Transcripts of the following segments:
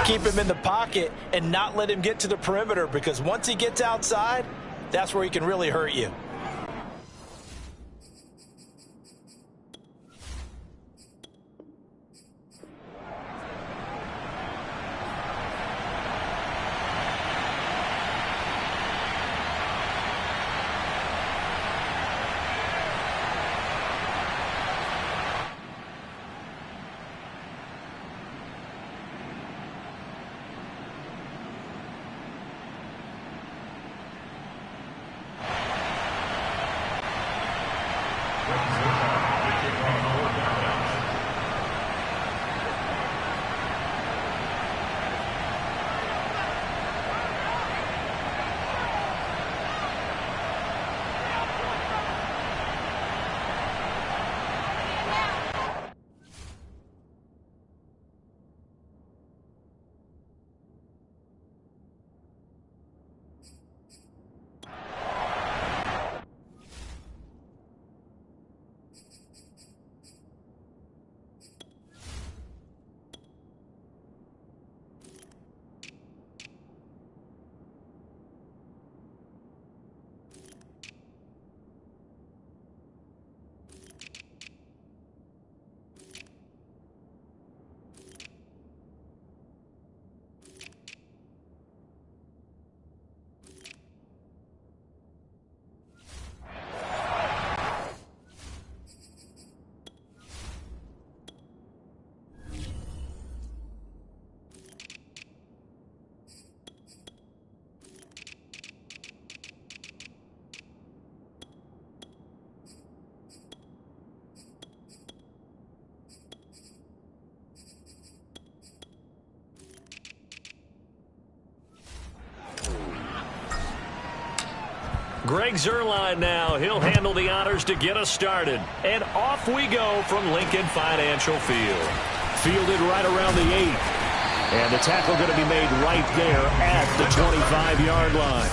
keep him in the pocket and not let him get to the perimeter, because once he gets outside, that's where he can really hurt you. Greg Zuerlein now. He'll handle the honors to get us started. And off we go from Lincoln Financial Field. Fielded right around the 8. And the tackle going to be made right there at the 25-yard line.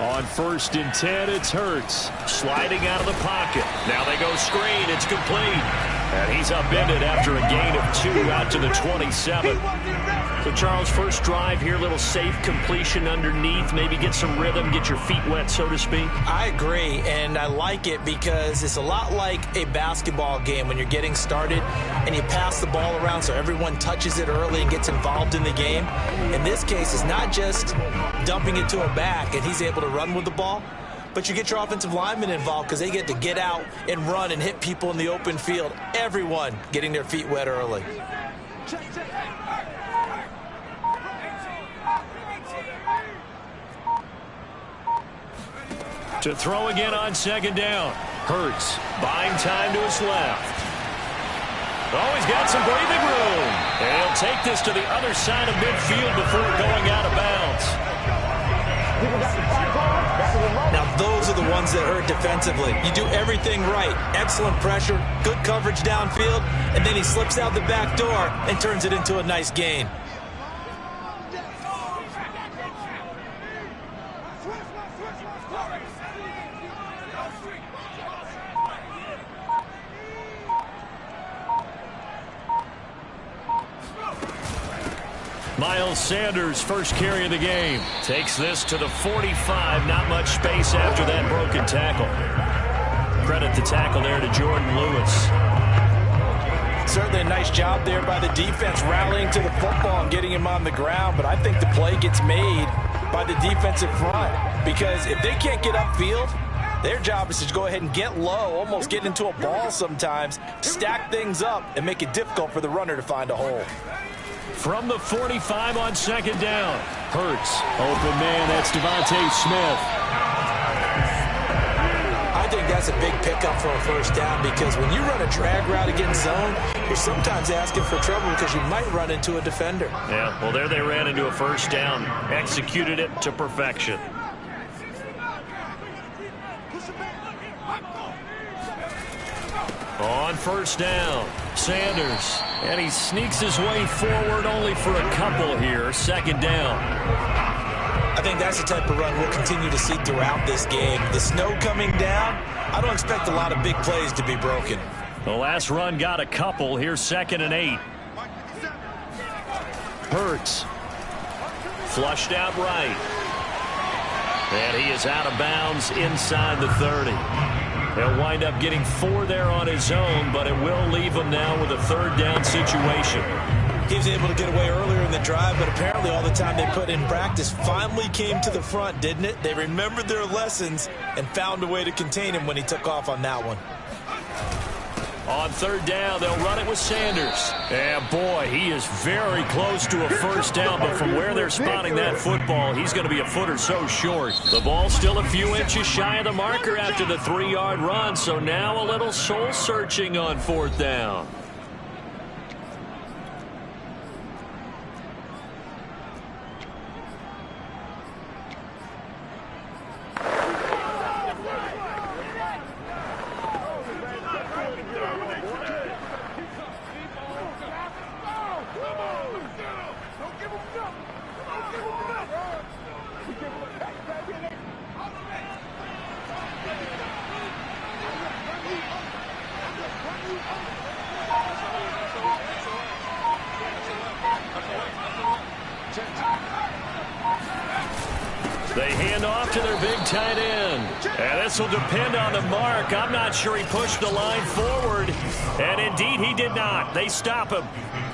On 1st and 10, it's Hurts. Sliding out of the pocket. Now they go screen. It's complete. And he's upended after a gain of 2 out to the 27. So, Charles, first drive here, little safe completion underneath. Maybe get some rhythm, get your feet wet, so to speak. I agree, and I like it because it's a lot like a basketball game when you're getting started and you pass the ball around so everyone touches it early and gets involved in the game. In this case, it's not just dumping it to a back and he's able to run with the ball, but you get your offensive linemen involved because they get to get out and run and hit people in the open field. Everyone getting their feet wet early. To throw again on 2nd down. Hurts buying time to his left. Oh, he's got some breathing room. And he'll take this to the other side of midfield before going out of bounds. Now, those are the ones that hurt defensively. You do everything right. Excellent pressure, good coverage downfield, and then he slips out the back door and turns it into a nice gain. Miles Sanders, first carry of the game. Takes this to the 45. Not much space after that broken tackle. Credit the tackle there to Jordan Lewis. Certainly a nice job there by the defense rallying to the football and getting him on the ground, but I think the play gets made by the defensive front because if they can't get upfield, their job is to go ahead and get low, almost get into a ball sometimes, stack things up, and make it difficult for the runner to find a hole. From the 45 on 2nd down. Hurts. Open man, that's Devontae Smith. I think that's a big pickup for a first down because when you run a drag route against zone, you're sometimes asking for trouble because you might run into a defender. Yeah, well, there they ran into a first down. Executed it to perfection. On 1st down, Sanders. And he sneaks his way forward only for a couple here. Second down. I think that's the type of run we'll continue to see throughout this game. The snow coming down, I don't expect a lot of big plays to be broken. The last run got a couple. Here's 2nd and 8. Hurts. Flushed out right. And he is out of bounds inside the 30. He'll wind up getting 4 there on his own, but it will leave him now with a 3rd down situation. He was able to get away earlier in the drive, but apparently all the time they put in practice finally came to the front, didn't it? They remembered their lessons and found a way to contain him when he took off on that one. On 3rd down, they'll run it with Sanders. And boy, he is very close to a 1st down, but from where they're spotting that football, he's going to be a foot or so short. The ball's still a few inches shy of the marker after the 3-yard run, so now a little soul-searching on 4th down. They hand off to their big tight end. And this will depend on the mark. I'm not sure he pushed the line forward. And indeed, he did not. They stop him.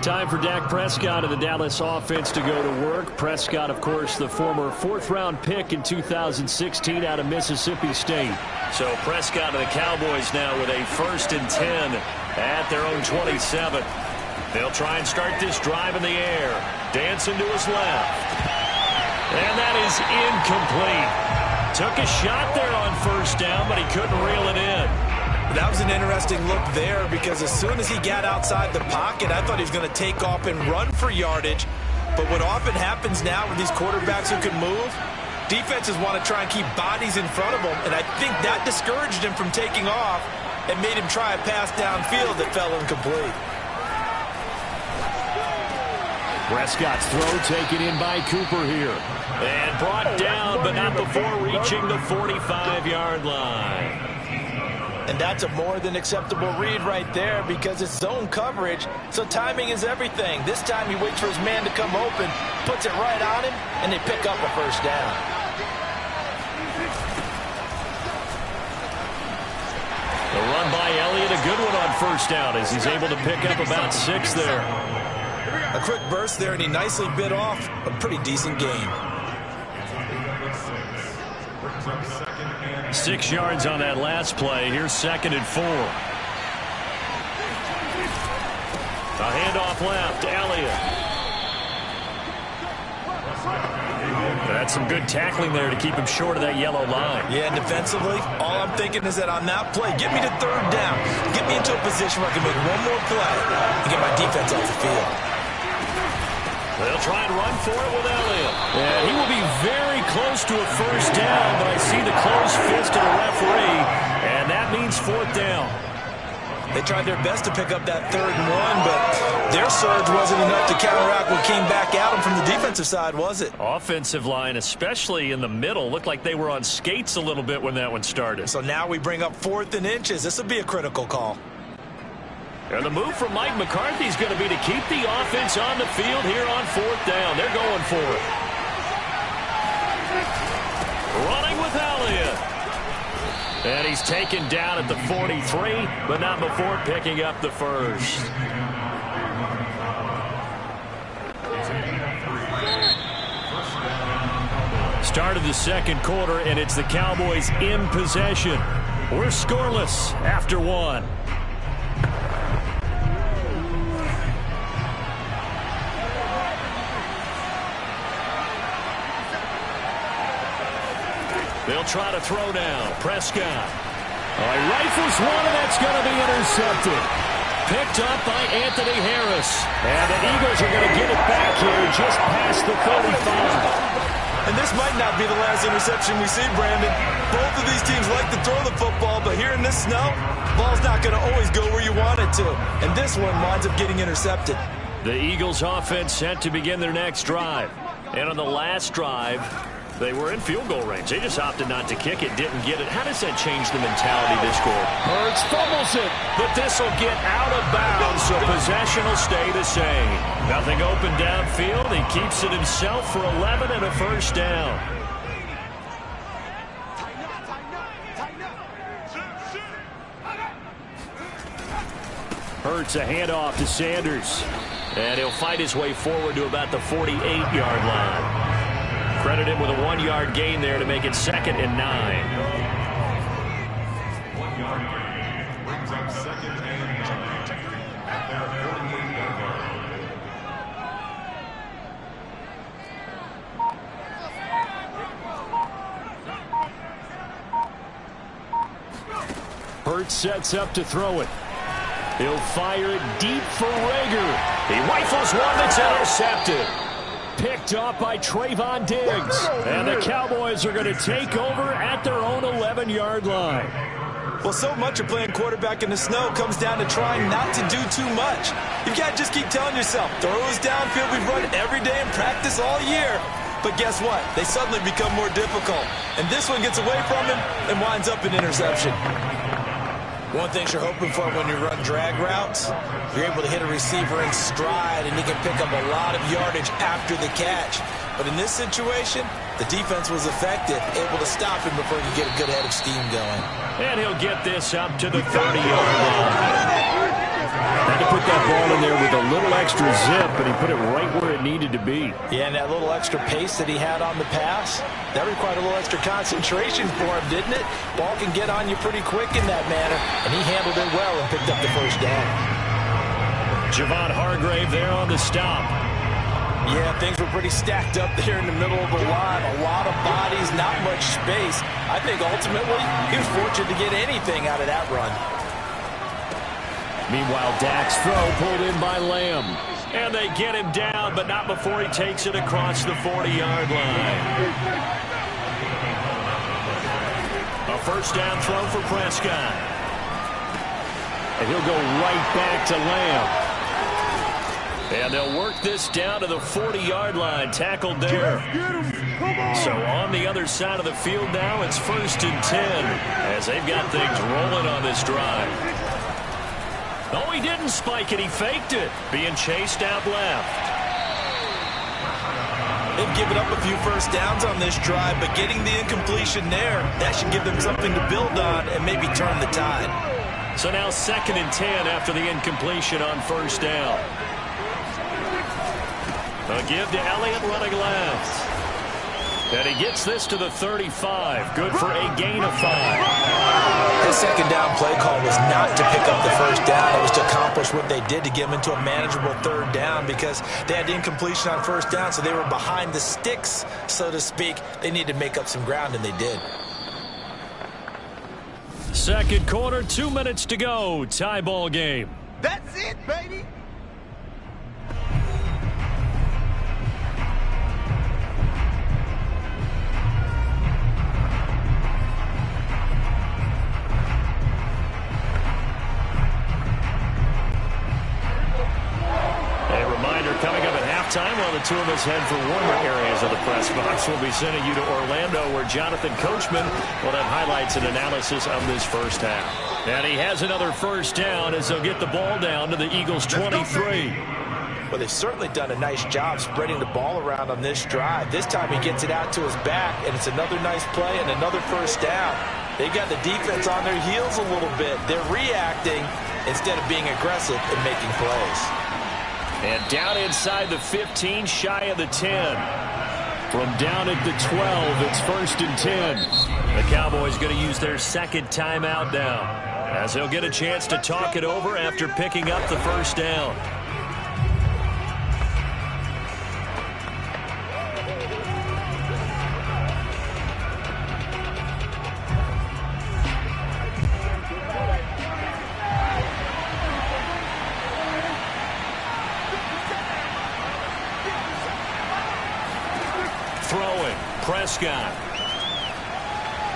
Time for Dak Prescott of the Dallas offense to go to work. Prescott, of course, the former 4th-round pick in 2016 out of Mississippi State. So Prescott of the Cowboys now with a 1st and 10 at their own 27. They'll try and start this drive in the air. Dancing to his left. And that is incomplete. Took a shot there on 1st down, but he couldn't reel it in. That was an interesting look there because as soon as he got outside the pocket, I thought he was going to take off and run for yardage. But what often happens now with these quarterbacks who can move, defenses want to try and keep bodies in front of them, and I think that discouraged him from taking off and made him try a pass downfield that fell incomplete. Prescott's throw taken in by Cooper here. And brought down, but not before reaching the 45-yard line. And that's a more than acceptable read right there because it's zone coverage, so timing is everything. This time he waits for his man to come open, puts it right on him, and they pick up a 1st down. The run by Elliott, a good one on 1st down as he's able to pick up about 6 there. A quick burst there, and he nicely bit off a pretty decent gain. 6 yards on that last play. Here's 2nd and 4. A handoff left, Elliott. That's some good tackling there to keep him short of that yellow line. Yeah, and defensively, all I'm thinking is that on that play, get me to 3rd down. Get me into a position where I can make one more play and get my defense off the field. They'll try and run for it with Elliott. And he will be very close to a 1st down, but I see the closed fist of the referee, and that means 4th down. They tried their best to pick up that 3rd and 1, but their surge wasn't enough to counteract what came back at them from the defensive side, was it? Offensive line, especially in the middle, looked like they were on skates a little bit when that one started. So now we bring up 4th and inches. This will be a critical call. And the move from Mike McCarthy is going to be to keep the offense on the field here on 4th down. They're going for it. Running with Elliott. And he's taken down at the 43, but not before picking up the 1st. Start of the 2nd quarter, and it's the Cowboys in possession. We're scoreless after 1. They'll try to throw down. Prescott. Rifles one, and that's going to be intercepted. Picked up by Anthony Harris. And the Eagles are going to get it back here just past the 35. And this might not be the last interception we see, Brandon. Both of these teams like to throw the football, but here in this snow, ball's not going to always go where you want it to. And this one winds up getting intercepted. The Eagles offense set to begin their next drive. And on the last drive, they were in field goal range. They just opted not to kick it, didn't get it. How does that change the mentality this score? Hurts fumbles it, but this will get out of bounds, so possession will stay the same. Nothing open downfield. He keeps it himself for 11 and a first down. Hurts a handoff to Sanders. And he'll fight his way forward to about the 48-yard line. Credit him with a 1-yard gain there to make it 2nd and 9. 1 yard gain brings up 2nd and 9 at their 48-yard line. Hurts sets up to throw it. He'll fire it deep for Rager. He rifles one that's intercepted. Picked off by Trayvon Diggs. And the Cowboys are going to take over at their own 11-yard line. Well, so much of playing quarterback in the snow comes down to trying not to do too much. You've got to just keep telling yourself, throws downfield we've run every day in practice all year. But guess what? They suddenly become more difficult. And this one gets away from him and winds up an interception. One thing you're hoping for when you run drag routes, you're able to hit a receiver in stride and he can pick up a lot of yardage after the catch. But in this situation, the defense was effective, able to stop him before he could get a good head of steam going. And he'll get this up to the 30-yard line. Had to put that ball in there with a little extra zip, but he put it right where it needed to be. Yeah, and that little extra pace that he had on the pass, that required a little extra concentration for him, didn't it? Ball can get on you pretty quick in that manner, and he handled it well and picked up the first down. Javon Hargrave there on the stop. Yeah, things were pretty stacked up there in the middle of the line. A lot of bodies, not much space. I think ultimately he was fortunate to get anything out of that run. Meanwhile, Dak's throw pulled in by Lamb. And they get him down, but not before he takes it across the 40-yard line. A first down throw for Prescott. And he'll go right back to Lamb. And they'll work this down to the 40-yard line, tackled there. So on the other side of the field now, it's 1st and 10 as they've got things rolling on this drive. No, he didn't spike it. He faked it. Being chased out left. They've given up a few first downs on this drive, but getting the incompletion there, that should give them something to build on and maybe turn the tide. So now 2nd and 10 after the incompletion on first down. A give to Elliott running left. And he gets this to the 35. Good for a gain of 5. The second down play call was not to pick up the first down. It was to accomplish what they did to get them into a manageable 3rd down because they had incompletion on first down, so they were behind the sticks, so to speak. They needed to make up some ground, and they did. Second quarter, 2 minutes to go. Tie ball game. That's it, baby. Coming up at halftime, while the two of us head for warmer areas of the press box, we'll be sending you to Orlando, where Jonathan Coachman will have highlights and analysis of this first half. And he has another first down as they'll get the ball down to the Eagles' 23. Well, they've certainly done a nice job spreading the ball around on this drive. This time he gets it out to his back, and it's another nice play and another first down. They've got the defense on their heels a little bit. They're reacting instead of being aggressive and making plays. And down inside the 15, shy of the 10. From down at the 12, it's 1st and 10. The Cowboys going to use their 2nd timeout now, as they'll get a chance to talk it over after picking up the first down. Prescott.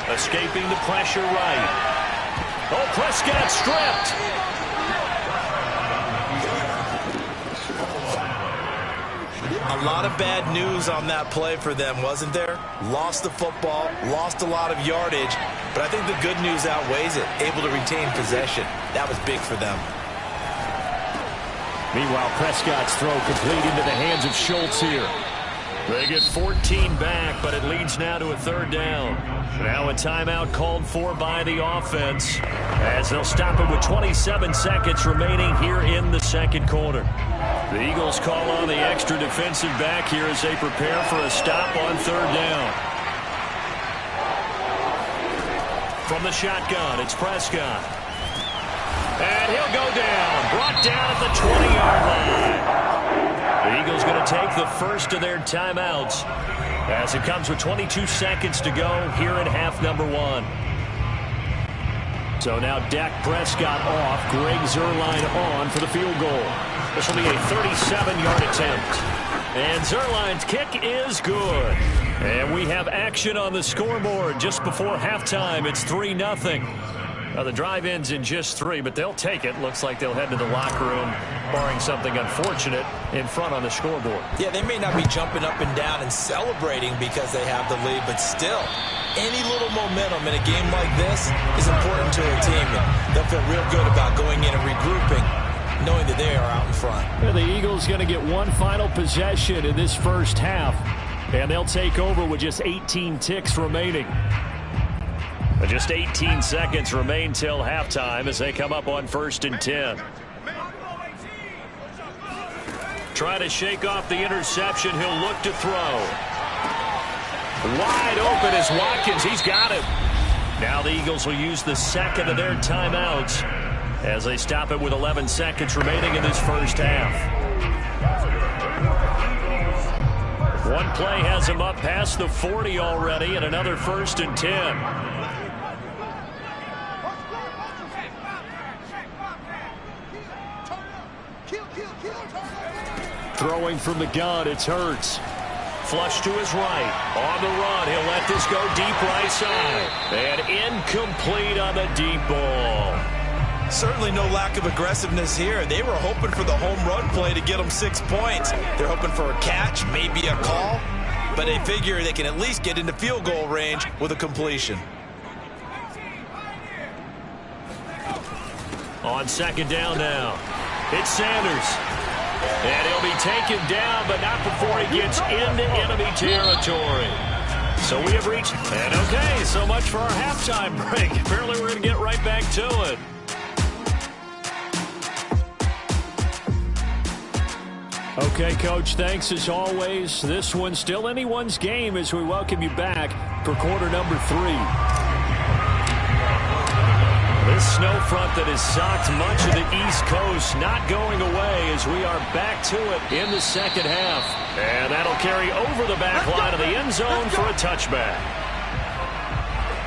Escaping the pressure right. Oh, Prescott stripped. A lot of bad news on that play for them, wasn't there? Lost the football, lost a lot of yardage, but I think the good news outweighs it. Able to retain possession. That was big for them. Meanwhile, Prescott's throw complete into the hands of Schultz here. They get 14 back, but it leads now to a third down. Now a timeout called for by the offense as they'll stop it with 27 seconds remaining here in the second quarter. The Eagles call on the extra defensive back here as they prepare for a stop on third down. From the shotgun, it's Prescott. And he'll go down. Brought down at the 20-yard line. The Eagles going to take the first of their timeouts as it comes with 22 seconds to go here in half number one. So now Dak Prescott off. Greg Zuerlein on for the field goal. This will be a 37-yard attempt. And Zuerlein's kick is good. And we have action on the scoreboard just before halftime. It's 3-0. The drive ends in just 3, but they'll take it. Looks like they'll head to the locker room, barring something unfortunate, in front on the scoreboard. Yeah, they may not be jumping up and down and celebrating because they have the lead, but still, any little momentum in a game like this is important to a team. And they'll feel real good about going in and regrouping, knowing that they are out in front. Yeah, the Eagles going to get one final possession in this first half, and they'll take over with just 18 ticks remaining. Just 18 seconds remain till halftime as they come up on 1st and 10. Try to shake off the interception. He'll look to throw. Wide open is Watkins. He's got it. Now the Eagles will use the second of their timeouts as they stop it with 11 seconds remaining in this first half. One play has him up past the 40 already, and another 1st and 10. Throwing from the gun, it's Hurts. Flush to his right. On the run, he'll let this go deep right side. And incomplete on the deep ball. Certainly no lack of aggressiveness here. They were hoping for the home run play to get them 6 points. They're hoping for a catch, maybe a call, but they figure they can at least get into field goal range with a completion. On second down now, it's Sanders. And he'll be taken down, but not before he gets into enemy territory. So we have reached, and okay, so much for our halftime break. Apparently we're going to get right back to it. Okay, Coach, thanks as always. This one's still anyone's game as we welcome you back for quarter number 3. This snow front that has socked much of the East Coast not going away as we are back to it in the second half. And that'll carry over the back line of the end zone for a touchback.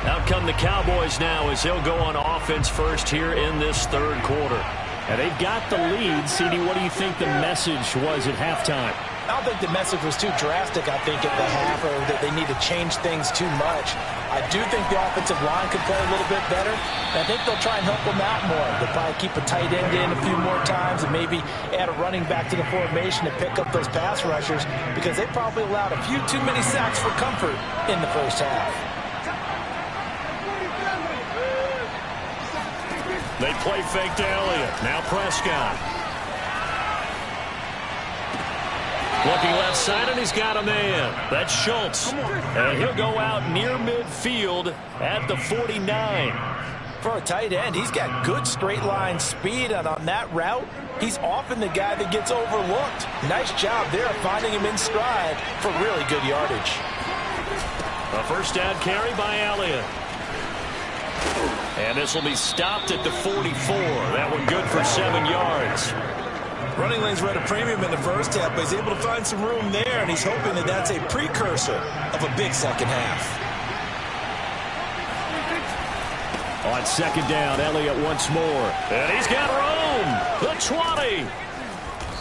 Out come the Cowboys now as they'll go on offense first here in this third quarter. And they've got the lead. CD, what do you think the message was at halftime? I don't think the message was too drastic, I think, at the half, or that they need to change things too much. I do think the offensive line could play a little bit better. And I think they'll try and help them out more. They'll probably keep a tight end in a few more times and maybe add a running back to the formation to pick up those pass rushers because they probably allowed a few too many sacks for comfort in the first half. They play fake to Elliott. Now Prescott. Looking left side, and he's got a man. That's Schultz. And he'll go out near midfield at the 49. For a tight end, he's got good straight line speed, and on that route, he's often the guy that gets overlooked. Nice job there finding him in stride for really good yardage. A first down carry by Elliott. And this will be stopped at the 44. That one good for 7 yards. Running lanes were at a premium in the first half, but he's able to find some room there, and he's hoping that that's a precursor of a big second half. On second down, Elliott once more. And he's got room. The 20.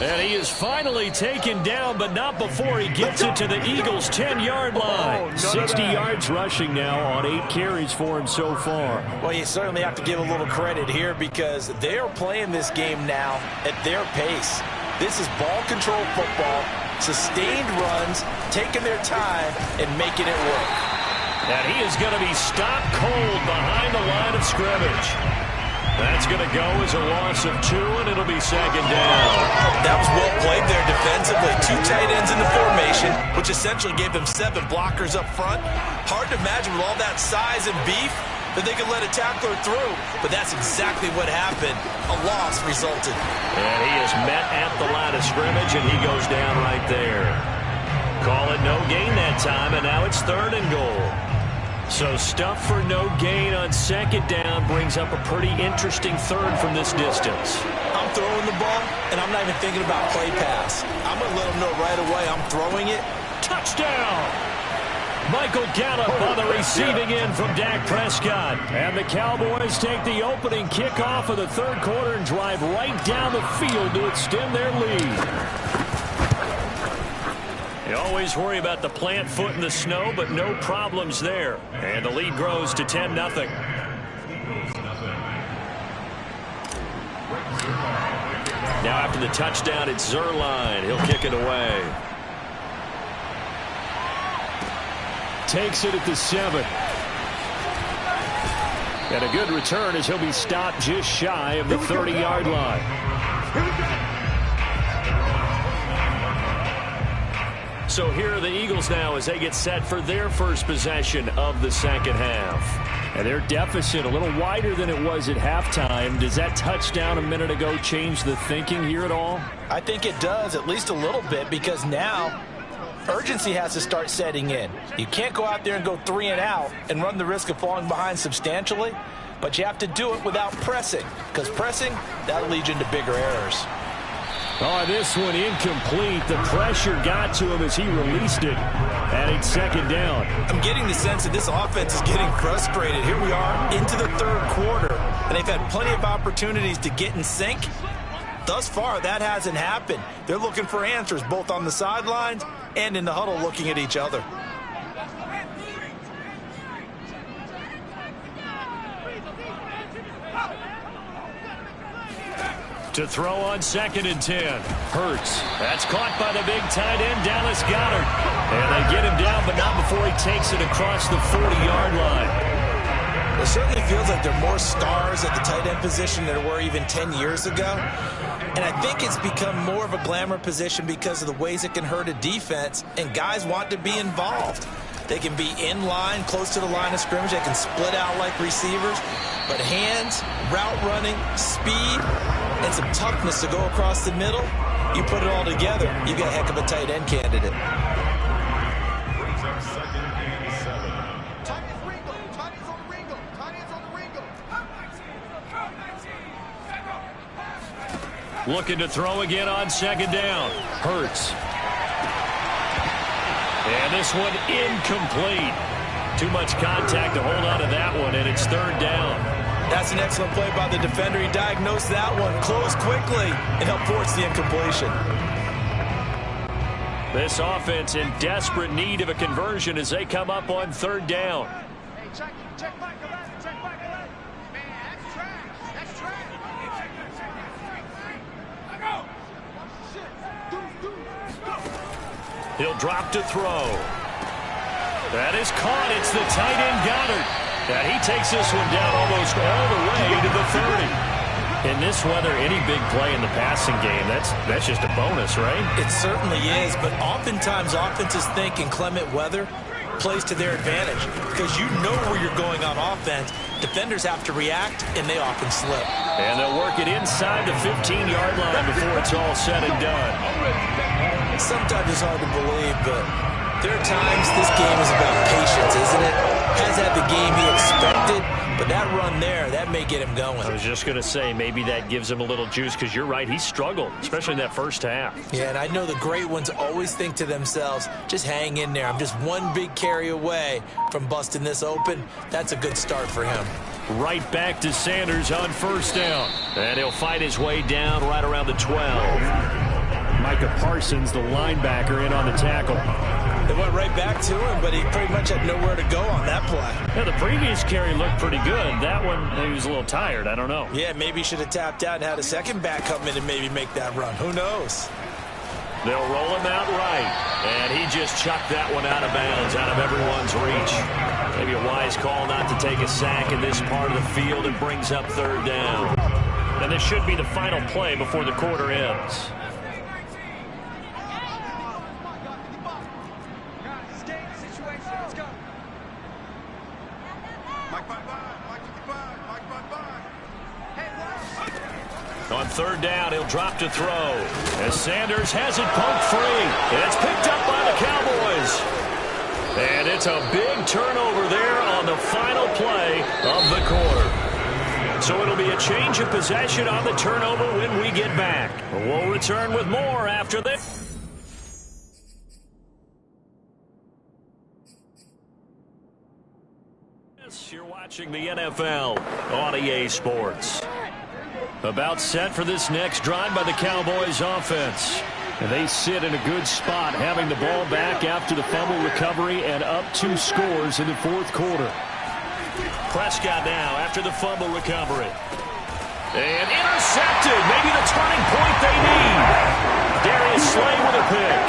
And he is finally taken down, but not before he gets it to the Eagles' 10-yard line. 60 yards rushing now on 8 carries for him so far. Well, you certainly have to give a little credit here because they are playing this game now at their pace. This is ball control football, sustained runs, taking their time, and making it work. And he is going to be stopped cold behind the line of scrimmage. That's going to go as a loss of 2, and it'll be second down. That was well played there defensively. 2 tight ends in the formation, which essentially gave them 7 blockers up front. Hard to imagine with all that size and beef that they could let a tackler through, but that's exactly what happened. A loss resulted. And he is met at the line of scrimmage, and he goes down right there. Call it no gain that time, and now it's 3rd and goal. So stuff for no gain on second down brings up a pretty interesting 3rd from this distance. I'm throwing the ball, and I'm not even thinking about play pass. I'm going to let them know right away I'm throwing it. Touchdown! Michael Gallup on the receiving end from Dak Prescott. And the Cowboys take the opening kickoff of the 3rd quarter and drive right down the field to extend their lead. You always worry about the plant foot in the snow, but no problems there. And the lead grows to 10-0. Now after the touchdown, it's Zerline. He'll kick it away. Takes it at the 7. And a good return as he'll be stopped just shy of the 30-yard line. So here are the Eagles now as they get set for their first possession of the second half. And their deficit a little wider than it was at halftime. Does that touchdown a minute ago change the thinking here at all? I think it does, at least a little bit, because now urgency has to start setting in. You can't go out there and go 3 and out and run the risk of falling behind substantially, but you have to do it without pressing, because pressing, that'll lead you into bigger errors. Oh, this one incomplete. The pressure got to him as he released it. And it's second down. I'm getting the sense that this offense is getting frustrated. Here we are into the 3rd quarter, and they've had plenty of opportunities to get in sync. Thus far, that hasn't happened. They're looking for answers both on the sidelines and in the huddle looking at each other. To throw on 2nd and 10. Hurts. That's caught by the big tight end, Dallas Goedert. And they get him down, but not before he takes it across the 40-yard line. It certainly feels like there are more stars at the tight end position than there were even 10 years ago. And I think it's become more of a glamour position because of the ways it can hurt a defense, and guys want to be involved. They can be in line, close to the line of scrimmage. They can split out like receivers. But hands, route running, speed, and some toughness to go across the middle, you put it all together, you got a heck of a tight end candidate. Brings up 2nd and 7. Looking to throw again on 2nd down. Hurts. And this one incomplete. Too much contact to hold on to that one, and it's 3rd down. That's an excellent play by the defender. He diagnosed that one, closed quickly, and helped force the incompletion. This offense in desperate need of a conversion as they come up on 3rd down. Hey, check back 11, check back 11. Man, that's trash. That's trash. He'll drop to throw. That is caught. It's the tight end Goddard. And he takes this one down almost all the way to the 30. In this weather, any big play in the passing game, that's just a bonus, right? It certainly is, but oftentimes offenses think inclement weather plays to their advantage because you know where you're going on offense. Defenders have to react, and they often slip. And they'll work it inside the 15-yard line before it's all said and done. Sometimes it's hard to believe, but there are times this game is about patience, isn't it? Has had the game he expected, but that run there, that may get him going. I was just going to say, maybe that gives him a little juice because you're right, he struggled, especially in that first half. Yeah, and I know the great ones always think to themselves, just hang in there. I'm just one big carry away from busting this open. That's a good start for him. Right back to Sanders on 1st down. And he'll fight his way down right around the 12. Micah Parsons, the linebacker, in on the tackle. They went right back to him, but he pretty much had nowhere to go on that play. Yeah, the previous carry looked pretty good. That one, he was a little tired. I don't know. Yeah, maybe he should have tapped out and had a second back come in and maybe make that run. Who knows? They'll roll him out right, and he just chucked that one out of bounds, out of everyone's reach. Maybe a wise call not to take a sack in this part of the field. It brings up third down. And this should be the final play before the quarter ends. On third down, he'll drop to throw. As Sanders has it poked free. It's picked up by the Cowboys. And it's a big turnover there on the final play of the quarter. So it'll be a change of possession on the turnover when we get back. We'll return with more after this. You're watching the NFL on EA Sports. About set for this next drive by the Cowboys offense. And they sit in a good spot, having the ball back after the fumble recovery and up 2 scores in the fourth quarter. Prescott now after the fumble recovery. And intercepted. Maybe the turning point they need. Darius Slay with a pick.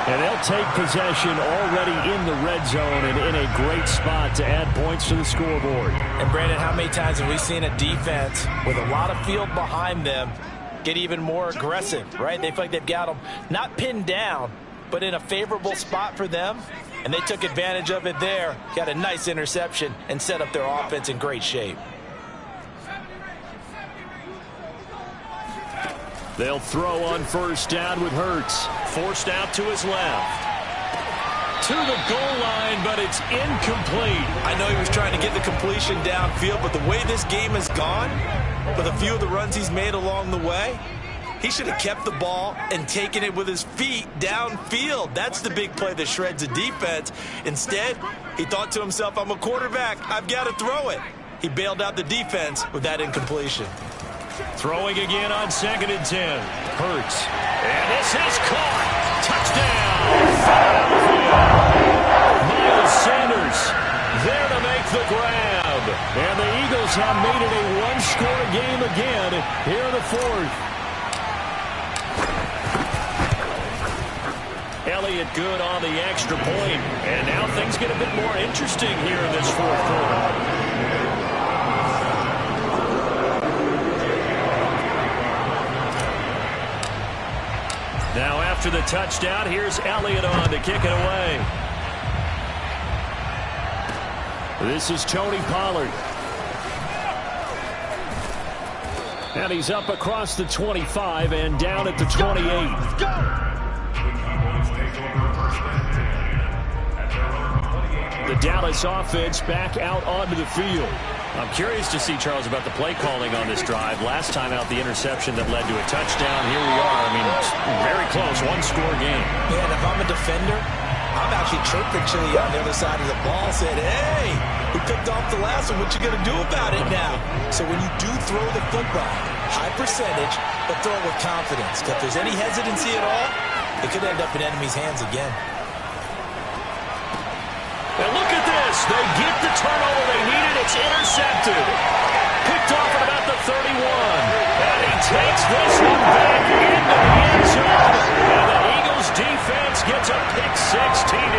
And they'll take possession already in the red zone and in a great spot to add points to the scoreboard. And Brandon, how many times have we seen a defense with a lot of field behind them get even more aggressive, right? They feel like they've got them not pinned down, but in a favorable spot for them. And they took advantage of it there. Got a nice interception and set up their offense in great shape. They'll throw on first down with Hurts. Forced out to his left. To the goal line, but it's incomplete. I know he was trying to get the completion downfield, but the way this game has gone, with a few of the runs he's made along the way, he should have kept the ball and taken it with his feet downfield. That's the big play that shreds the defense. Instead, he thought to himself, I'm a quarterback. I've got to throw it. He bailed out the defense with that incompletion. Throwing again on 2nd and 10. Hurts. And this is caught. Touchdown. Miles Sanders there to make the grab. And the Eagles have made it a one-score game again here in the fourth. Elliott good on the extra point. And now things get a bit more interesting here in this fourth quarter. Now after the touchdown, here's Elliott on to kick it away. This is Tony Pollard. And he's up across the 25 and down at the 28. The Cowboys take over first and 10 at their own 28. The Dallas offense back out onto the field. I'm curious to see, Charles, about the play calling on this drive. Last time out, the interception that led to a touchdown. Here we are. I mean, very close, one-score game. Yeah, and if I'm a defender, I'm actually chirping Chili on the other side of the ball, saying, hey, we picked off the last one. What you going to do about it now? So when you do throw the football, high percentage, but throw it with confidence. If there's any hesitancy at all, it could end up in enemy's hands again. And look at this. They get the turnover they needed. It's intercepted. Picked off at about the 31. And he takes this one back into the end zone. And the Eagles defense gets a pick-6 TD.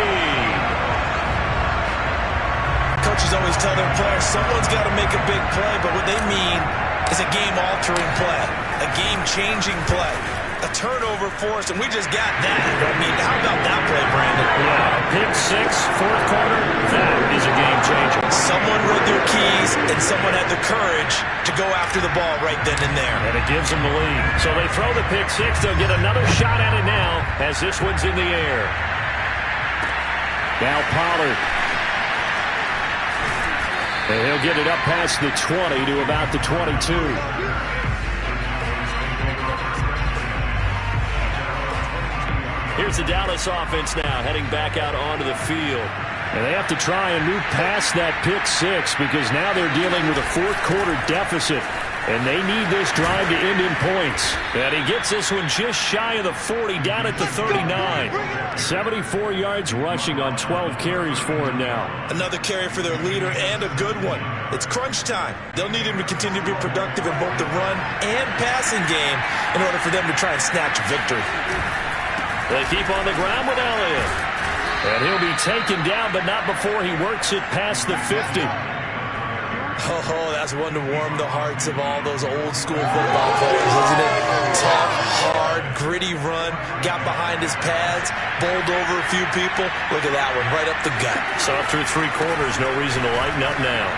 Coaches always tell their players someone's got to make a big play, but what they mean is a game-altering play, a game-changing play, a turnover for us, and we just got that. I mean, how about that play, Brandon? Yeah, pick-6, fourth quarter, that is a game-changer. Someone read their keys, and someone had the courage to go after the ball right then and there. And it gives them the lead. So they throw the pick-6. They'll get another shot at it now as this one's in the air. Now Pollard. And he'll get it up past the 20 to about the 22. Here's the Dallas offense now heading back out onto the field. And they have to try and move past that pick-6 because now they're dealing with a fourth quarter deficit. And they need this drive to end in points. And he gets this one just shy of the 40, down at the 39. 74 yards rushing on 12 carries for him now. Another carry for their leader and a good one. It's crunch time. They'll need him to continue to be productive in both the run and passing game in order for them to try and snatch a victory. They keep on the ground with Elliott. And he'll be taken down, but not before he works it past the 50. Oh, that's one to warm the hearts of all those old school football players, isn't it? Tough, hard, gritty run, got behind his pads, bowled over a few people. Look at that one, right up the gut. Soft through three quarters, no reason to lighten up now.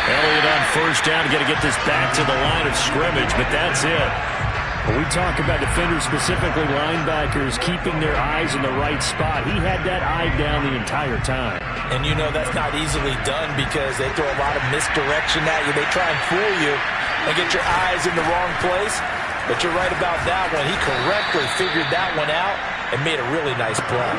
Elliott on first down, got to get this back to the line of scrimmage, but that's it. When we talk about defenders, specifically linebackers, keeping their eyes in the right spot, he had that eye down the entire time. And you know that's not easily done because they throw a lot of misdirection at you. They try and fool you and get your eyes in the wrong place. But you're right about that one. He correctly figured that one out and made a really nice play.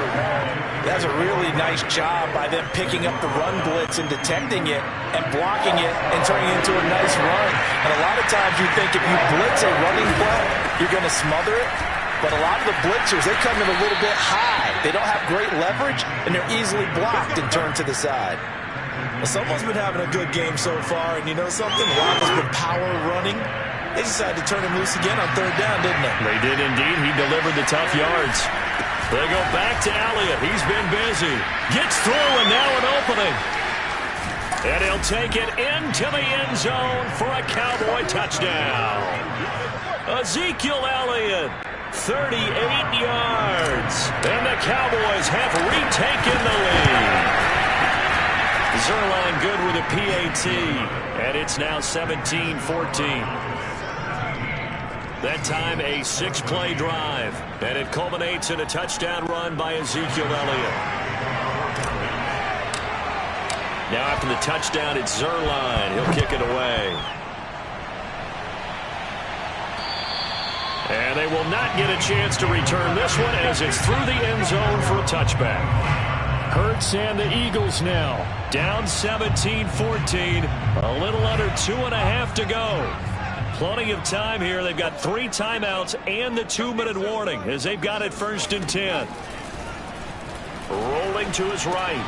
That's a really nice job by them picking up the run blitz and detecting it and blocking it and turning it into a nice run. And a lot of times you think if you blitz a running play, you're going to smother it. But a lot of the blitzers, they come in a little bit high. They don't have great leverage, and they're easily blocked and turned to the side. Well, someone's been having a good game so far, and you know something? A lot has been power running. They decided to turn him loose again on third down, didn't they? They did indeed. He delivered the tough yards. They go back to Elliott. He's been busy. Gets through, and now an opening. And he'll take it into the end zone for a Cowboy touchdown. Ezekiel Elliott, 38 yards. And the Cowboys have retaken the lead. Zerline good with a PAT. And it's now 17-14. That time a 6-play drive. And it culminates in a touchdown run by Ezekiel Elliott. Now after the touchdown, it's Zerline. He'll kick it away. And they will not get a chance to return this one as it's through the end zone for a touchback. Hurts and the Eagles now. Down 17-14. A little under 2.5 to go. Plenty of time here. They've got 3 timeouts and the 2-minute warning as they've got it 1st and 10. Rolling to his right.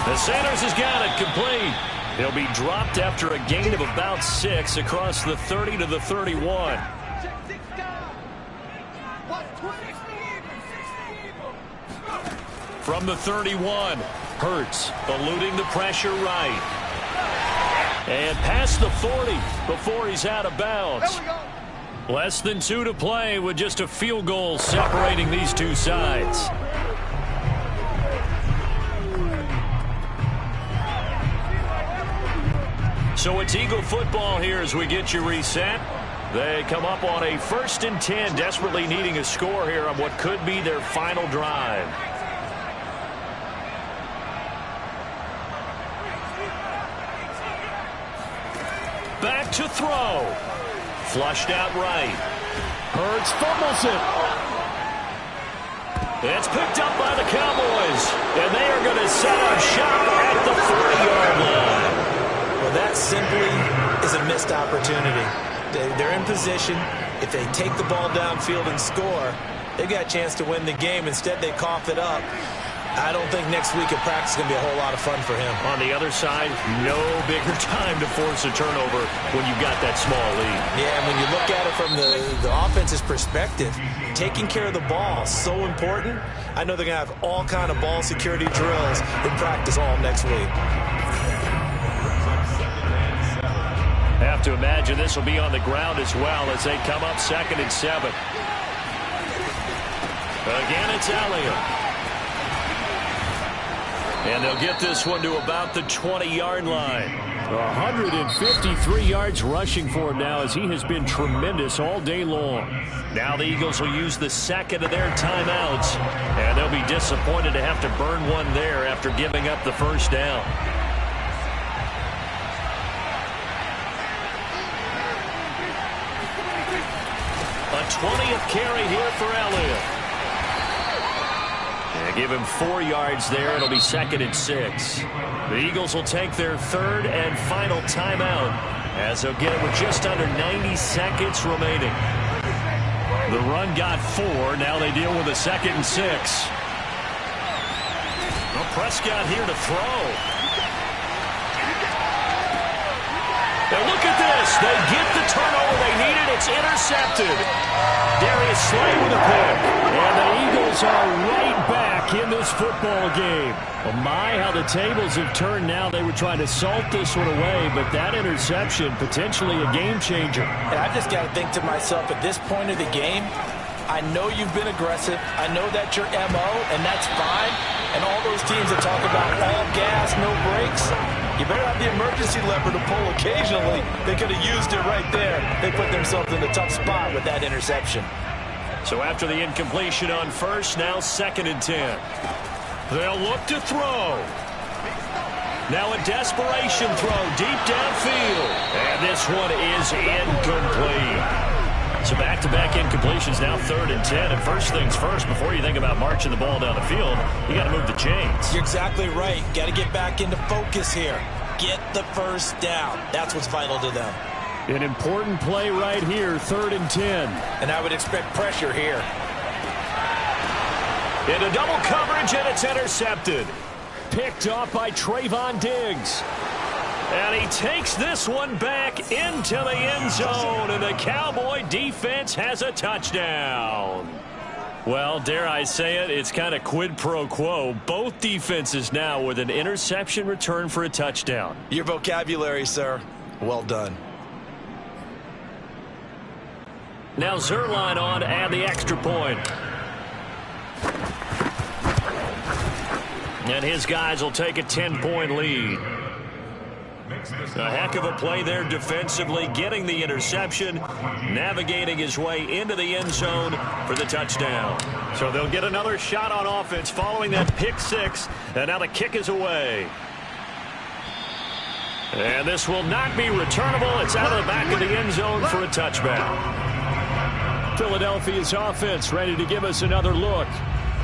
The Sanders has got it complete. He'll be dropped after a gain of about 6 across the 30 to the 31. From the 31, Hurts eluding the pressure right. And past the 40 before he's out of bounds. Less than 2 to play with just a field goal separating these two sides. So it's Eagle football here as we get you reset. They come up on a 1st and 10, desperately needing a score here on what could be their final drive. Back to throw. Flushed out right. Hurts fumbles it. It's picked up by the Cowboys. And they are going to set up shop at the 40-yard line. Well, that simply is a missed opportunity. They're in position. If they take the ball downfield and score, they've got a chance to win the game. Instead, they cough it up. I don't think next week at practice is going to be a whole lot of fun for him. On the other side, no bigger time to force a turnover when you've got that small lead. Yeah, and when you look at it from the offense's perspective, taking care of the ball is so important. I know they're going to have all kind of ball security drills in practice all next week. Have to imagine this will be on the ground as well as they come up 2nd and 7. Again, it's Elliott. And they'll get this one to about the 20-yard line. 153 yards rushing for him now as he has been tremendous all day long. Now the Eagles will use the 2nd of their timeouts. And they'll be disappointed to have to burn one there after giving up the 1st down. A 20th carry here for Elliott. And give him 4 yards there. It'll be 2nd and 6. The Eagles will take their 3rd and final timeout as they'll get it with just under 90 seconds remaining. The run got 4. Now they deal with a 2nd and 6. Well, Prescott here to throw. Now look at this. They get the turnover they needed. It's intercepted. Darius Slay with a pick. And the Eagles are right back in this football game. Well, my, how the tables have turned now. They were trying to salt this one away, but that interception, potentially a game changer. And I just got to think to myself, at this point of the game, I know you've been aggressive. I know that's your MO, and that's fine. And all those teams that talk about all gas, no brakes, you better have the emergency lever to pull occasionally. They could have used it right there. They put themselves in a tough spot with that interception. So after the incompletion on first, now 2nd and 10. They'll look to throw. Now a desperation throw deep downfield. And this one is incomplete. So back-to-back incompletions, now 3rd and 10. And first things first, before you think about marching the ball down the field, you got to move the chains. You're exactly right. Got to get back into focus here. Get the first down. That's what's vital to them. An important play right here, 3rd and 10. And I would expect pressure here. Into double coverage, and it's intercepted. Picked off by Trayvon Diggs. And he takes this one back into the end zone, and the Cowboy defense has a touchdown. Well, dare I say it, it's kind of quid pro quo. Both defenses now with an interception return for a touchdown. Your vocabulary, sir. Well done. Now Zerline on to add the extra point. And his guys will take a 10-point lead. A heck of a play there defensively, getting the interception, navigating his way into the end zone for the touchdown. So they'll get another shot on offense following that pick 6, and now the kick is away. And this will not be returnable. It's out of the back of the end zone for a touchback. Philadelphia's offense ready to give us another look.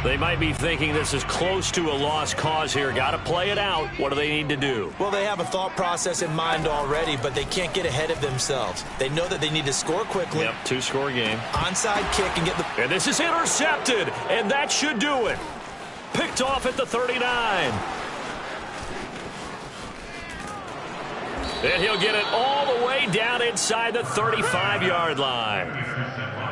They might be thinking this is close to a lost cause here. Got to play it out. What do they need to do? Well, they have a thought process in mind already, but they can't get ahead of themselves. They know that they need to score quickly. Yep, 2-score game. Onside kick and get the... And this is intercepted, and that should do it. Picked off at the 39. And he'll get it all the way down inside the 35-yard line.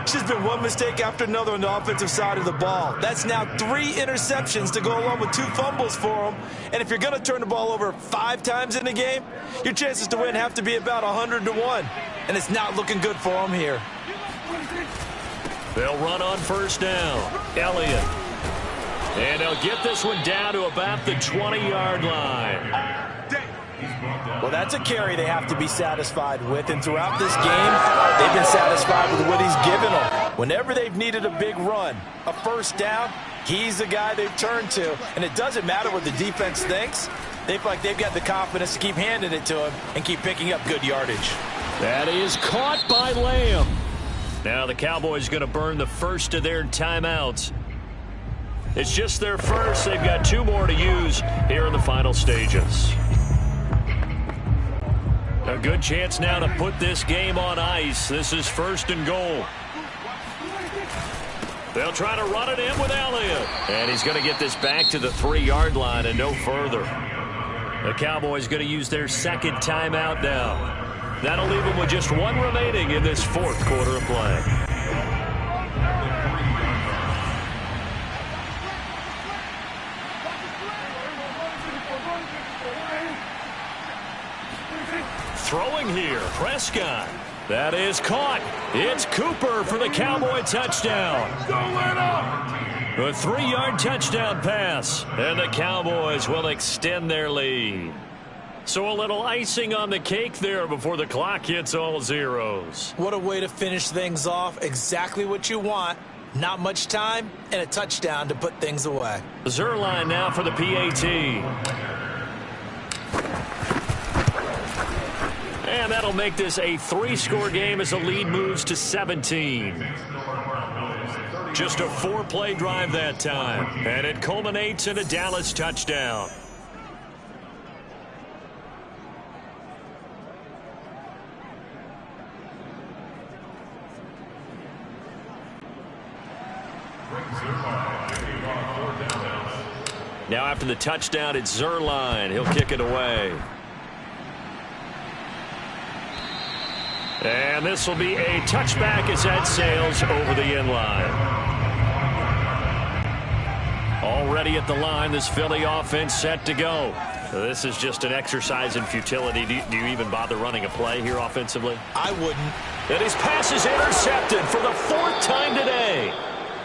It's just been one mistake after another on the offensive side of the ball. That's now 3 interceptions to go along with 2 fumbles for them. And if you're going to turn the ball over 5 times in the game, your chances to win have to be about 100-1. And it's not looking good for them here. They'll run on first down. Elliott. And they'll get this one down to about the 20-yard line. Well, that's a carry they have to be satisfied with. And throughout this game, they've been satisfied with what he's given them. Whenever they've needed a big run, a first down, he's the guy they've turned to. And it doesn't matter what the defense thinks. They feel like they've got the confidence to keep handing it to him and keep picking up good yardage. That is caught by Lamb. Now the Cowboys going to burn the first of their timeouts. It's just their first. They've got 2 more to use here in the final stages. A good chance now to put this game on ice. This is 1st and goal. They'll try to run it in with Elliott. And he's going to get this back to the 3-yard line and no further. The Cowboys going to use their 2nd timeout now. That'll leave them with just 1 remaining in this 4th quarter of play. Throwing here, Prescott. That is caught. It's Cooper for the Cowboy touchdown. A 3-yard touchdown pass. And the Cowboys will extend their lead. So a little icing on the cake there before the clock hits all zeros. What a way to finish things off. Exactly what you want. Not much time and a touchdown to put things away. Zerline now for the PAT. And that'll make this a 3-score game as the lead moves to 17. Just a 4-play drive that time. And it culminates in a Dallas touchdown. Now after the touchdown, it's Zerline. He'll kick it away. And this will be a touchback as that sails over the end line. Already at the line, this Philly offense set to go. This is just an exercise in futility. Do you even bother running a play here offensively? I wouldn't. And his pass is intercepted for the 4th time today.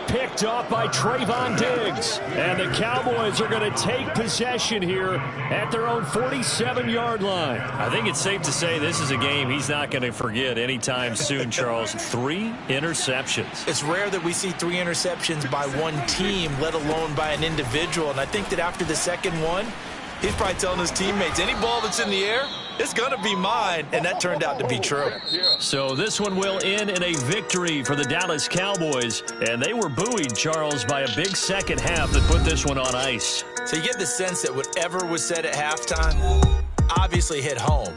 Picked off by Trayvon Diggs. And the Cowboys are going to take possession here at their own 47-yard line. I think it's safe to say this is a game he's not going to forget anytime soon, Charles. 3 interceptions. It's rare that we see 3 interceptions by one team, let alone by an individual. And I think that after the second one, he's probably telling his teammates, any ball that's in the air, it's going to be mine. And that turned out to be true. So this one will end in a victory for the Dallas Cowboys. And they were buoyed, Charles, by a big second half that put this one on ice. So you get the sense that whatever was said at halftime obviously hit home.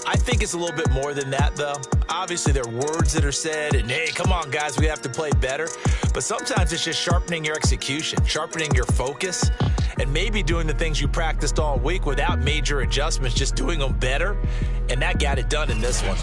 I think it's a little bit more than that, though. Obviously, there are words that are said, and, hey, come on, guys, we have to play better. But sometimes it's just sharpening your execution, sharpening your focus, and maybe doing the things you practiced all week without major adjustments, just doing them better. And that got it done in this one.